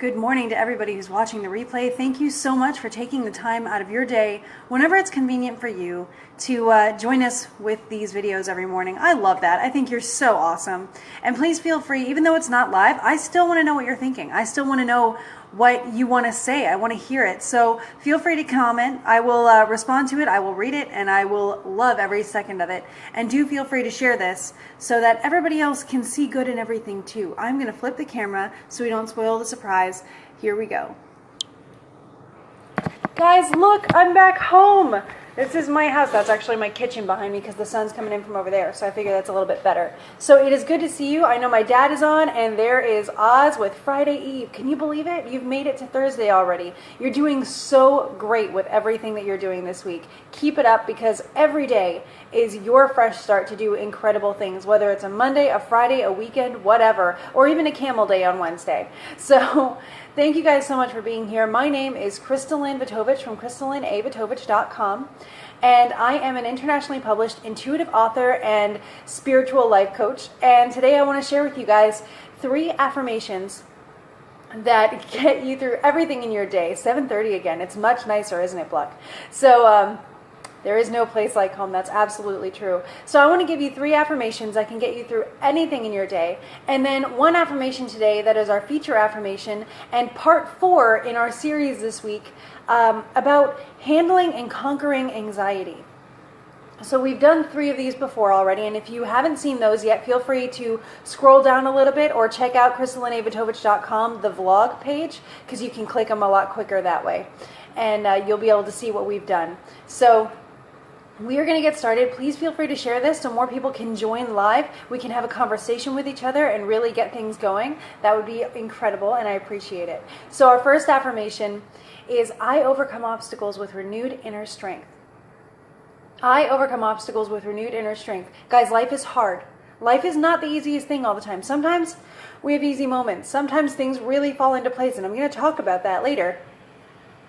Good morning to everybody who's watching the replay. Thank you so much for taking the time out of your day, whenever it's convenient for you, to join us with these videos every morning. I love that. I think you're so awesome. And please feel free, even though it's not live, I still want to know what you're thinking. I still want to know what you want to say. I want to hear it. So feel free to comment. I will respond to it. I will read it, and I will love every second of it. And do feel free to share this so that everybody else can see good in everything too. I'm going to flip the camera so we don't spoil the surprise. Here we go. Guys, look, I'm back home. This is my house. That's actually my kitchen behind me because the sun's coming in from over there, so I figure that's a little bit better. So it is good to see you. I know my dad is on, and there is Oz with Friday Eve. Can you believe it? You've made it to Thursday already. You're doing so great with everything that you're doing this week. Keep it up, because every day is your fresh start to do incredible things, whether it's a Monday, a Friday, a weekend, whatever, or even a camel day on Wednesday. So thank you guys so much for being here. My name is Crystalline Vitovich from crystallineavitovich.com, and I am an internationally published intuitive author and spiritual life coach. And today I want to share with you guys 3 affirmations that get you through everything in your day. 7:30 again. It's much nicer, isn't it, Bluck? So there is no place like home. That's absolutely true. So I want to give you 3 affirmations that can get you through anything in your day. And then 1 affirmation today that is our feature affirmation, and part 4 in our series this week about handling and conquering anxiety. So we've done 3 of these before already, and if you haven't seen those yet, feel free to scroll down a little bit or check out crystallineavitovich.com, the vlog page, because you can click them a lot quicker that way. And you'll be able to see what we've done. So we are going to get started. Please feel free to share this so more people can join live. We can have a conversation with each other and really get things going. That would be incredible, and I appreciate it. So our first affirmation is, I overcome obstacles with renewed inner strength. I overcome obstacles with renewed inner strength. Guys, life is hard. Life is not the easiest thing all the time. Sometimes we have easy moments. Sometimes things really fall into place, and I'm going to talk about that later.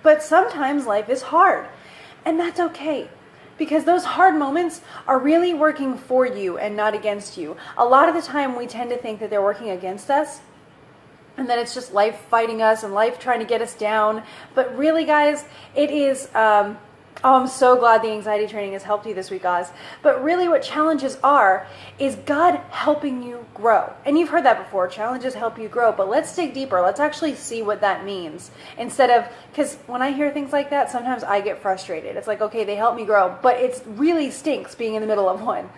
But sometimes life is hard, and that's okay. Because those hard moments are really working for you and not against you. A lot of the time we tend to think that they're working against us, and that it's just life fighting us and life trying to get us down. But really, guys, it is... I'm so glad the anxiety training has helped you this week, Oz. But really what challenges are is God helping you grow. And you've heard that before, challenges help you grow. But let's dig deeper. Let's actually see what that means. Instead of, because when I hear things like that, sometimes I get frustrated. It's like, okay, they help me grow, but it really stinks being in the middle of one.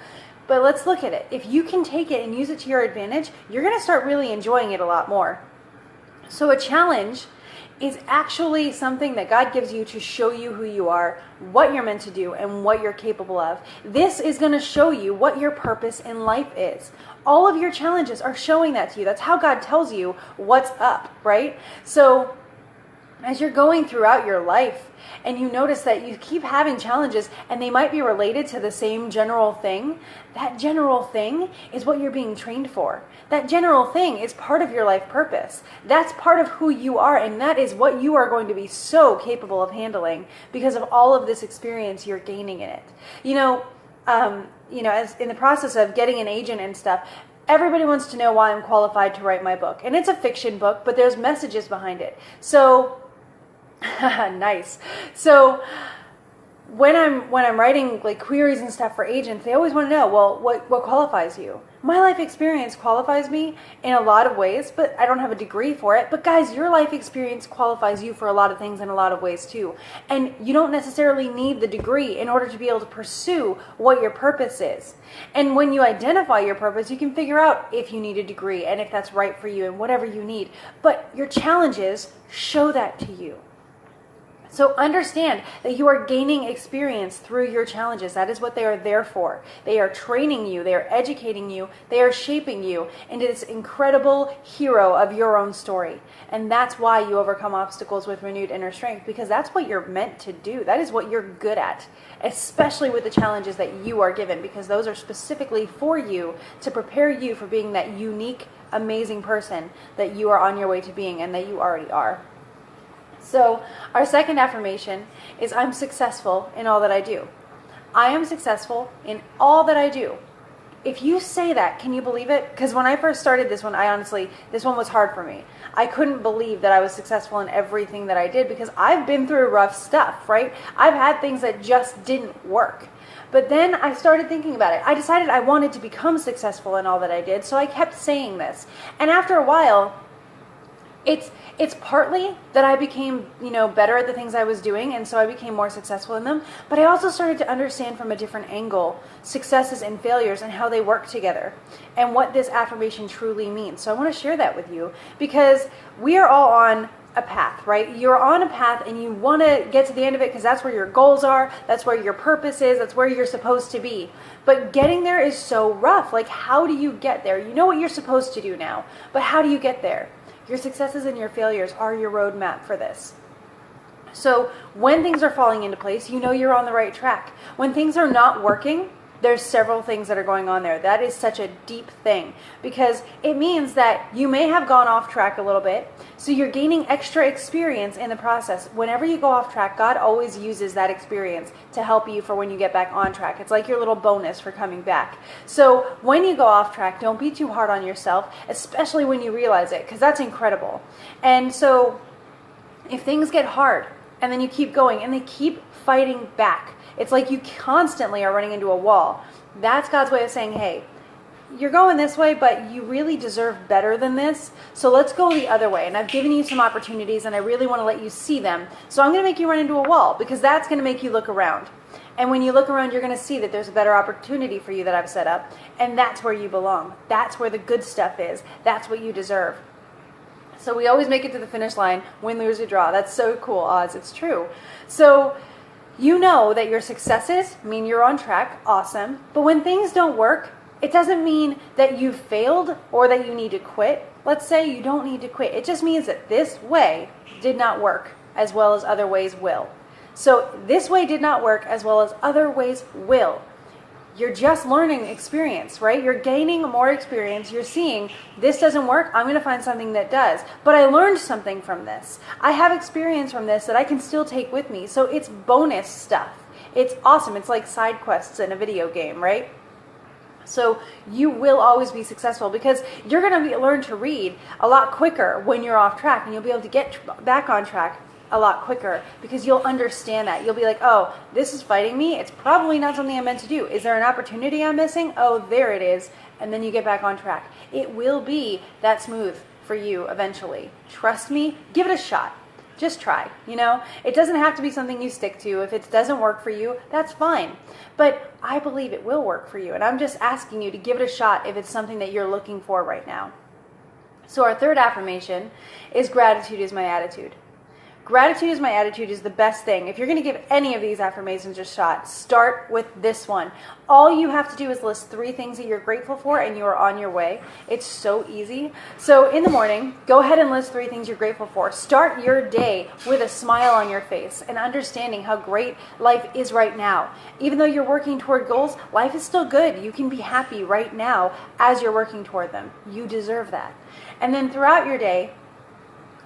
But let's look at it. If you can take it and use it to your advantage, you're going to start really enjoying it a lot more. So a challenge is actually something that God gives you to show you who you are, what you're meant to do, and what you're capable of. This is going to show you what your purpose in life is. All of your challenges are showing that to you. That's how God tells you what's up, right? So as you're going throughout your life and you notice that you keep having challenges and they might be related to the same general thing, that general thing is what you're being trained for. That general thing is part of your life purpose. That's part of who you are, and that is what you are going to be so capable of handling because of all of this experience you're gaining in it. As in the process of getting an agent and stuff, everybody wants to know why I'm qualified to write my book. And it's a fiction book, but there's messages behind it. So nice. So when I'm writing like queries and stuff for agents, they always want to know, well, what qualifies you? My life experience qualifies me in a lot of ways, but I don't have a degree for it. But guys, your life experience qualifies you for a lot of things in a lot of ways too. And you don't necessarily need the degree in order to be able to pursue what your purpose is. And when you identify your purpose, you can figure out if you need a degree and if that's right for you and whatever you need. But your challenges show that to you. So understand that you are gaining experience through your challenges. That is what they are there for. They are training you. They are educating you. They are shaping you into this incredible hero of your own story. And that's why you overcome obstacles with renewed inner strength, because that's what you're meant to do. That is what you're good at, especially with the challenges that you are given, because those are specifically for you to prepare you for being that unique, amazing person that you are on your way to being and that you already are. So our second affirmation is, I'm successful in all that I do. I am successful in all that I do. If you say that, can you believe it? Because when I first started this one, this one was hard for me. I couldn't believe that I was successful in everything that I did because I've been through rough stuff, right? I've had things that just didn't work. But then I started thinking about it. I decided I wanted to become successful in all that I did, so I kept saying this. And after a while, it's partly that I became, better at the things I was doing, and so I became more successful in them. But I also started to understand from a different angle successes and failures and how they work together and what this affirmation truly means. So I want to share that with you because we are all on a path, right? You're on a path and you want to get to the end of it because that's where your goals are, that's where your purpose is, that's where you're supposed to be. But getting there is so rough. Like, how do you get there? You know what you're supposed to do now, but how do you get there? Your successes and your failures are your roadmap for this. So when things are falling into place, you know you're on the right track. When things are not working, there's several things that are going on there. That is such a deep thing because it means that you may have gone off track a little bit. So you're gaining extra experience in the process. Whenever you go off track, God always uses that experience to help you for when you get back on track. It's like your little bonus for coming back. So when you go off track, don't be too hard on yourself, especially when you realize it, because that's incredible. And so if things get hard and then you keep going and they keep fighting back, it's like you constantly are running into a wall. That's God's way of saying, hey, you're going this way, but you really deserve better than this. So let's go the other way. And I've given you some opportunities and I really want to let you see them. So I'm going to make you run into a wall because that's going to make you look around. And when you look around, you're going to see that there's a better opportunity for you that I've set up. And that's where you belong. That's where the good stuff is. That's what you deserve. So we always make it to the finish line, win, lose, or draw. That's so cool, Oz. It's true. So you know that your successes mean you're on track. Awesome. But when things don't work, it doesn't mean that you failed or that you need to quit. Let's say you don't need to quit. It just means that this way did not work as well as other ways will. So this way did not work as well as other ways will. You're just learning experience, right? You're gaining more experience. You're seeing this doesn't work. I'm going to find something that does. But I learned something from this. I have experience from this that I can still take with me. So it's bonus stuff. It's awesome. It's like side quests in a video game, right? So you will always be successful because you're going to learn to read a lot quicker when you're off track, and you'll be able to get back on track a lot quicker because you'll understand that. You'll be like, oh, this is fighting me. It's probably not something I'm meant to do. Is there an opportunity I'm missing? Oh, there it is. And then you get back on track. It will be that smooth for you eventually. Trust me. Give it a shot. Just try, It doesn't have to be something you stick to. If it doesn't work for you, that's fine. But I believe it will work for you. And I'm just asking you to give it a shot if it's something that you're looking for right now. So our third affirmation is gratitude is my attitude. Gratitude is my attitude is the best thing. If you're going to give any of these affirmations a shot, start with this one. All you have to do is list 3 things that you're grateful for and you are on your way. It's so easy. So in the morning, go ahead and list 3 things you're grateful for. Start your day with a smile on your face and understanding how great life is right now. Even though you're working toward goals, life is still good. You can be happy right now as you're working toward them. You deserve that. And then throughout your day,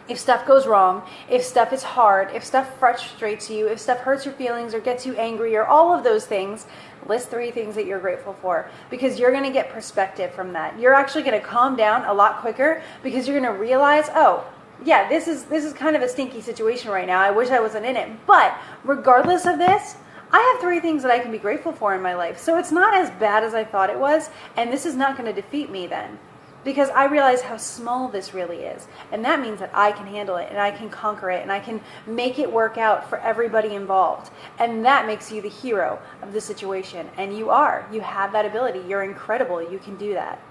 if stuff goes wrong, if stuff is hard, if stuff frustrates you, if stuff hurts your feelings or gets you angry or all of those things, list 3 things that you're grateful for because you're going to get perspective from that. You're actually going to calm down a lot quicker because you're going to realize, oh, yeah, this is kind of a stinky situation right now. I wish I wasn't in it. But regardless of this, I have 3 things that I can be grateful for in my life. So it's not as bad as I thought it was, and this is not going to defeat me then. Because I realize how small this really is. And that means that I can handle it and I can conquer it and I can make it work out for everybody involved. And that makes you the hero of the situation. And you are. You have that ability. You're incredible. You can do that.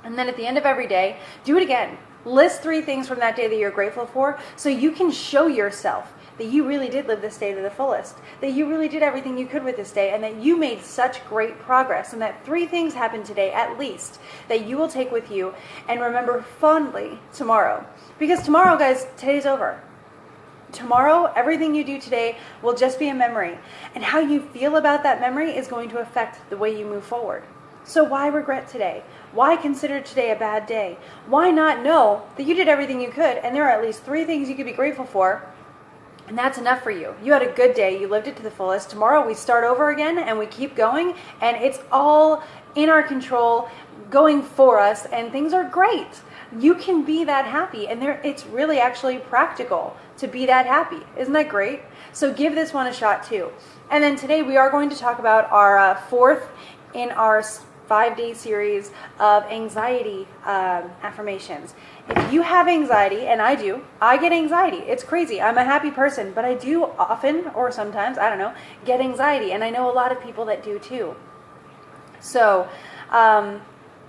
And then at the end of every day, do it again. List 3 things from that day that you're grateful for so you can show yourself that you really did live this day to the fullest, that you really did everything you could with this day, and that you made such great progress, and that 3 things happened today at least that you will take with you and remember fondly tomorrow. Because tomorrow, guys, today's over. Tomorrow, everything you do today will just be a memory, and how you feel about that memory is going to affect the way you move forward. So why regret today? Why consider today a bad day? Why not know that you did everything you could, and there are at least 3 things you could be grateful for, and that's enough for you. You had a good day. You lived it to the fullest. Tomorrow we start over again and we keep going, and it's all in our control, going for us, and things are great. you can be that happy. And it's really actually practical to be that happy. Isn't that great? So give this one a shot too. And then today we are going to talk about our fourth in our 5-day series of anxiety affirmations. If you have anxiety, and I do, I get anxiety. It's crazy. I'm a happy person, but I do often, or sometimes, I don't know, get anxiety. And I know a lot of people that do too. So,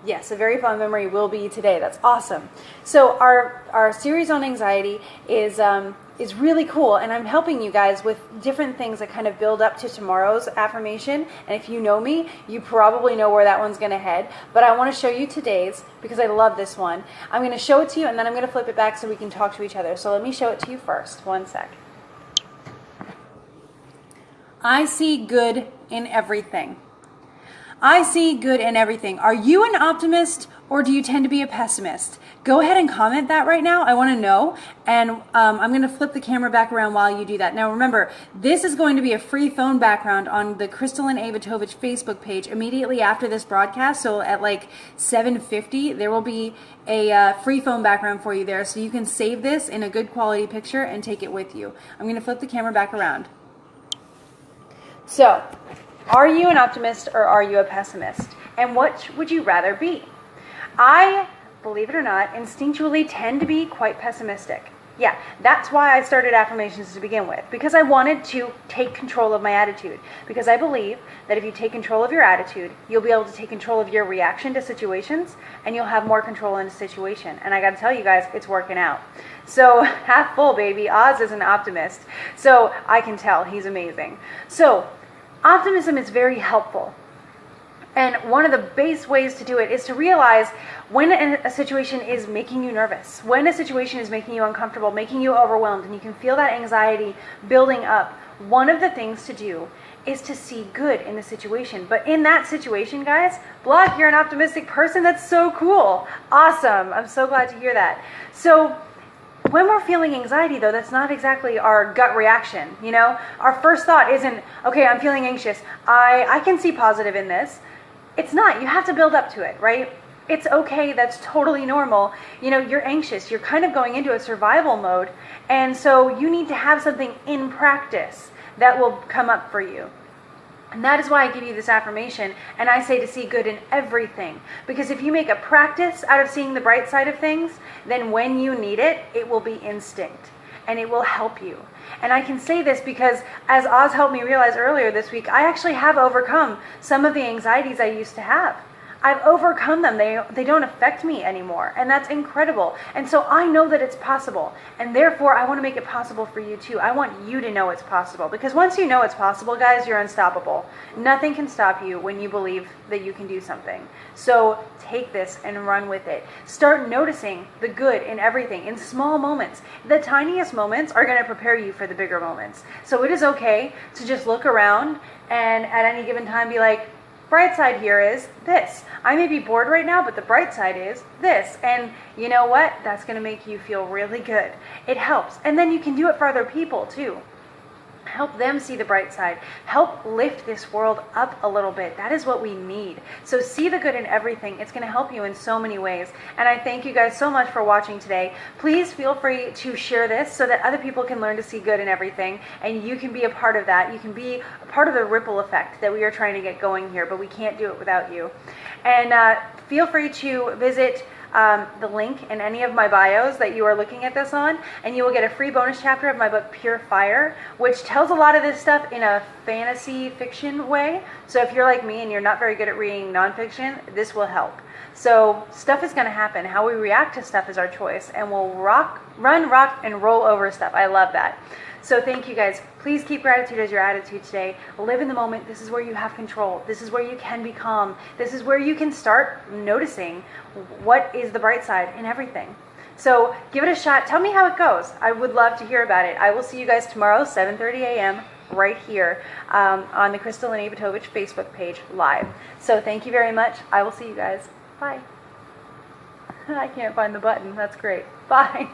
yes, a very fun memory will be today. That's awesome. So our series on anxiety is really cool, and I'm helping you guys with different things that kind of build up to tomorrow's affirmation. And if you know me, you probably know where that one's going to head. But I want to show you today's because I love this one. I'm going to show it to you, and then I'm going to flip it back so we can talk to each other. So let me show it to you first. One sec. I see good in everything. I see good in everything. Are you an optimist or do you tend to be a pessimist? Go ahead and comment that right now. I want to know. And I'm going to flip the camera back around while you do that. Now remember, this is going to be a free phone background on the Krystalyn Abatovich Facebook page immediately after this broadcast. So at like 7:50, there will be a free phone background for you there. So you can save this in a good quality picture and take it with you. I'm going to flip the camera back around. So, are you an optimist or are you a pessimist? And what would you rather be? I, believe it or not, instinctually tend to be quite pessimistic. Yeah, that's why I started affirmations to begin with, because I wanted to take control of my attitude. Because I believe that if you take control of your attitude, you'll be able to take control of your reaction to situations, and you'll have more control in a situation. And I got to tell you guys, it's working out. So half full, baby. Oz is an optimist. So I can tell he's amazing. So optimism is very helpful. And one of the base ways to do it is to realize when a situation is making you nervous, when a situation is making you uncomfortable, making you overwhelmed, and you can feel that anxiety building up. One of the things to do is to see good in the situation. But in that situation, guys, Block, you're an optimistic person. That's so cool. Awesome. I'm so glad to hear that. So when we're feeling anxiety, though, that's not exactly our gut reaction, you know? Our first thought isn't, okay, I'm feeling anxious. I can see positive in this. It's not. You have to build up to it, right? It's okay. That's totally normal. You know, you're anxious. You're kind of going into a survival mode. And so you need to have something in practice that will come up for you. And that is why I give you this affirmation, and I say to see good in everything. Because if you make a practice out of seeing the bright side of things, then when you need it, it will be instinct, and it will help you. And I can say this because, as Oz helped me realize earlier this week, I actually have overcome some of the anxieties I used to have. I've overcome them. They don't affect me anymore. And that's incredible. And so I know that it's possible. And therefore, I want to make it possible for you too. I want you to know it's possible. Because once you know it's possible, guys, you're unstoppable. Nothing can stop you when you believe that you can do something. So take this and run with it. Start noticing the good in everything, in small moments. The tiniest moments are going to prepare you for the bigger moments. So it is okay to just look around and at any given time be like, bright side here is this. I may be bored right now, but the bright side is this. And you know what? That's going to make you feel really good. It helps. And then you can do it for other people too. Help them see the bright side. Help lift this world up a little bit. That is what we need. So see the good in everything. It's going to help you in so many ways. And I thank you guys so much for watching today. Please feel free to share this so that other people can learn to see good in everything. And you can be a part of that. You can be a part of the ripple effect that we are trying to get going here, but we can't do it without you. And feel free to visit the link in any of my bios that you are looking at this on, and you will get a free bonus chapter of my book Pure Fire, which tells a lot of this stuff in a fantasy fiction way. So if you're like me and you're not very good at reading nonfiction, this will help. So stuff is going to happen. How we react to stuff is our choice, and we'll run, rock, and roll over stuff. I love that. So thank you guys. Please keep gratitude as your attitude today. Live in the moment. This is where you have control. This is where you can be calm. This is where you can start noticing what is the bright side in everything. So give it a shot. Tell me how it goes. I would love to hear about it. I will see you guys tomorrow, 7:30 a.m. right here on the Krystalyn Abatovich Facebook page live. So thank you very much. I will see you guys. Bye. I can't find the button. That's great. Bye.